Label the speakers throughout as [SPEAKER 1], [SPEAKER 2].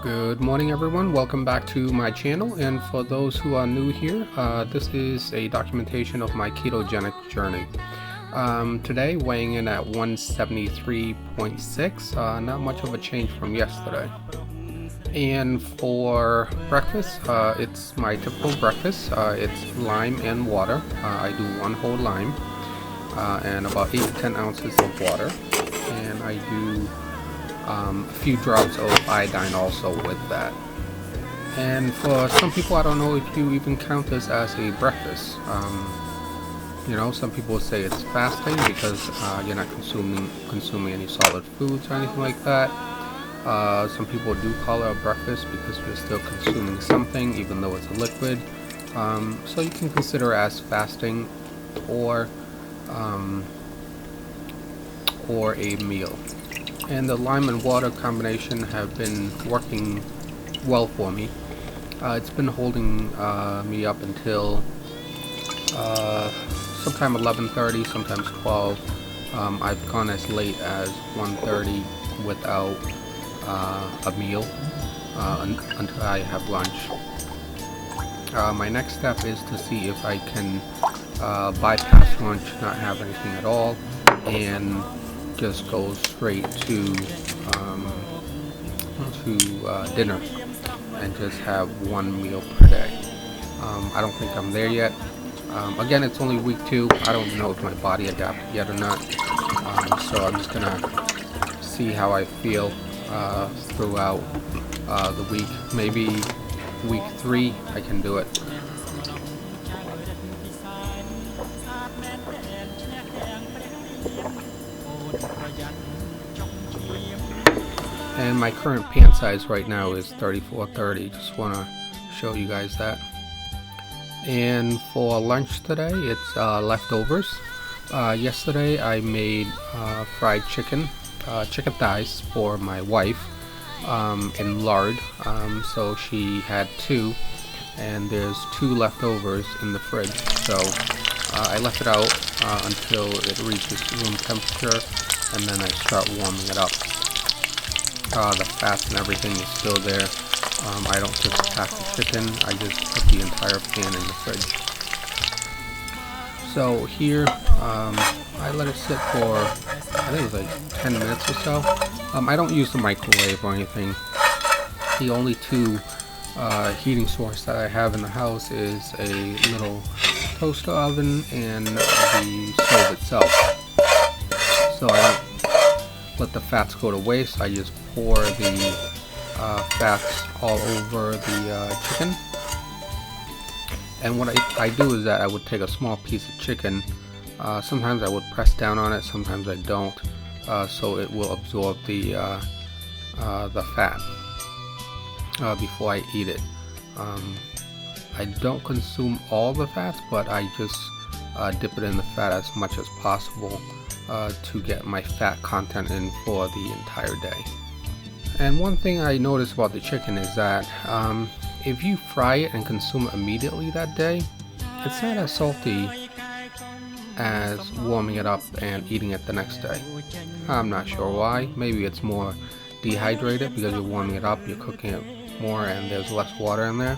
[SPEAKER 1] Good morning, everyone. Welcome back to my channel. And for those who are new here, this is a documentation of my ketogenic journey. Today, weighing in at 173.6, not much of a change from yesterday. And for breakfast, it's my typical breakfast. It's lime and water. I do one whole lime and about 8 to 10 ounces of water. And I do a few drops of iodine also with that. And for some people, I don't know if you even count this as a breakfast. Some people say it's fasting because you're not consuming any solid foods or anything like that. Some people do call it a breakfast because you're still consuming something even though it's a liquid. So you can consider it as fasting or a meal. And the lime and water combination have been working well for me. It's been holding me up until sometime 11:30, sometimes 12. I've gone as late as 1:30 without a meal until I have lunch. My next step is to see if I can bypass lunch, not have anything at all, and just go straight to dinner and just have one meal per day. I don't think I'm there yet. Again, it's only week 2. I don't know if my body adapted yet or not. So I'm just gonna see how I feel throughout the week. Maybe week 3 I can do it. And my current pant size right now is 34-30. Just want to show you guys that. And for lunch today, it's leftovers. Yesterday I made fried chicken thighs for my wife in lard. So she had 2, and there's 2 leftovers in the fridge. So I left it out until it reaches room temperature, and then I start warming it up. The fat and everything is still there. I don't just pack the chicken, I just put the entire pan in the fridge. So here, I let it sit for, I think it was like 10 minutes or so. I don't use the microwave or anything. The only 2 heating source that I have in the house is a little toaster oven and the stove itself. So I don't let the fats go to waste. I just pour the fats all over the chicken. And what I do is that I would take a small piece of chicken. Sometimes I would press down on it, sometimes I don't, so it will absorb the fat before I eat it. I don't consume all the fats, but I just dip it in the fat as much as possible to get my fat content in for the entire day. And one thing I noticed about the chicken is that if you fry it and consume it immediately that day, it's not as salty as warming it up and eating it the next day. I'm not sure why. Maybe it's more dehydrated because you're warming it up, you're cooking it more, and there's less water in there.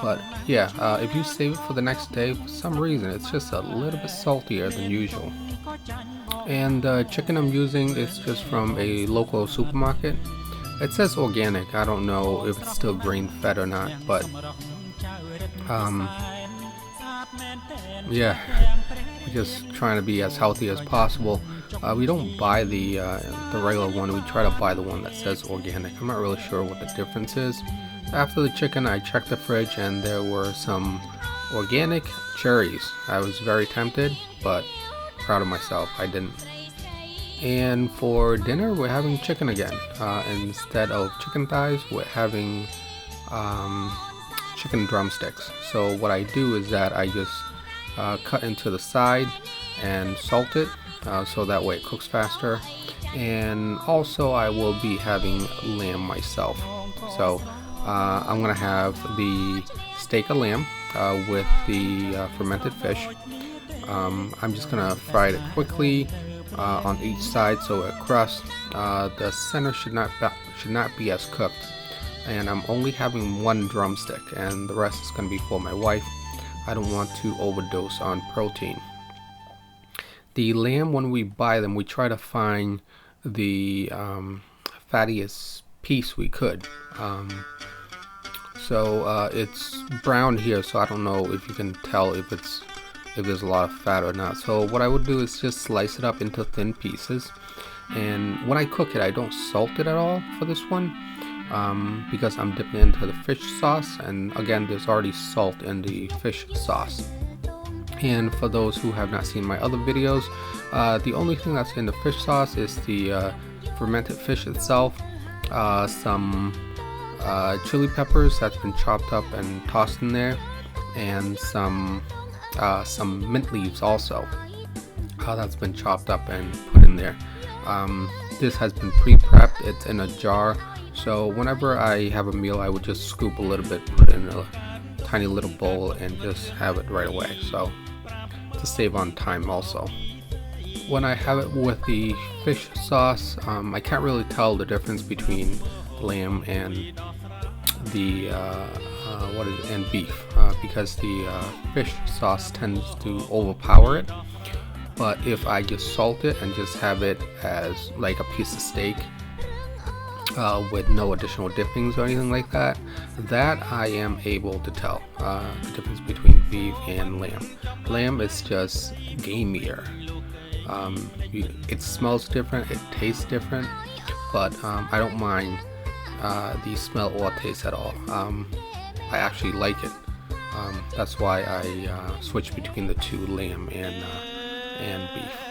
[SPEAKER 1] But yeah, if you save it for the next day, for some reason it's just a little bit saltier than usual. And the chicken I'm using is just from a local supermarket. It says organic. I don't know if it's still grain fed or not, but yeah, we're just trying to be as healthy as possible. We don't buy the regular one. We try to buy the one that says organic. I'm not really sure what the difference is. After the chicken, I checked the fridge and there were some organic cherries. I was very tempted, but proud of myself, I didn't. And for dinner, we're having chicken again. Instead of chicken thighs, we're having chicken drumsticks. So what I do is that I just cut into the side and salt it, so that way it cooks faster. And also I will be having lamb myself. So I'm gonna have the steak of lamb with the fermented fish. I'm just gonna fry it quickly on each side so it crusts. The center should not be as cooked. and I'm only having one drumstick, and the rest is going to be for my wife. I don't want to overdose on protein. The lamb, when we buy them, we try to find the fattiest piece we could. So it's brown here, so I don't know if you can tell if there's a lot of fat or not. So what I would do is just slice it up into thin pieces, and when I cook it, I don't salt it at all for this one, because I'm dipping it into the fish sauce, and again, there's already salt in the fish sauce. And for those who have not seen my other videos, the only thing that's in the fish sauce is the fermented fish itself, some chili peppers that's been chopped up and tossed in there, and some mint leaves also that's been chopped up and put in there. This has been pre-prepped. It's in a jar, so whenever I have a meal, I would just scoop a little bit, put it in a tiny little bowl, and just have it right away, so to save on time also. When I have it with the fish sauce, I can't really tell the difference between lamb and the beef, because the fish sauce tends to overpower it. But if I just salt it and just have it as like a piece of steak, with no additional dippings or anything like that, I am able to tell the difference between beef and lamb. Lamb is just gamier. It smells different, it tastes different, but I don't mind the smell or taste at all. I actually like it. That's why I switch between the two, lamb and beef.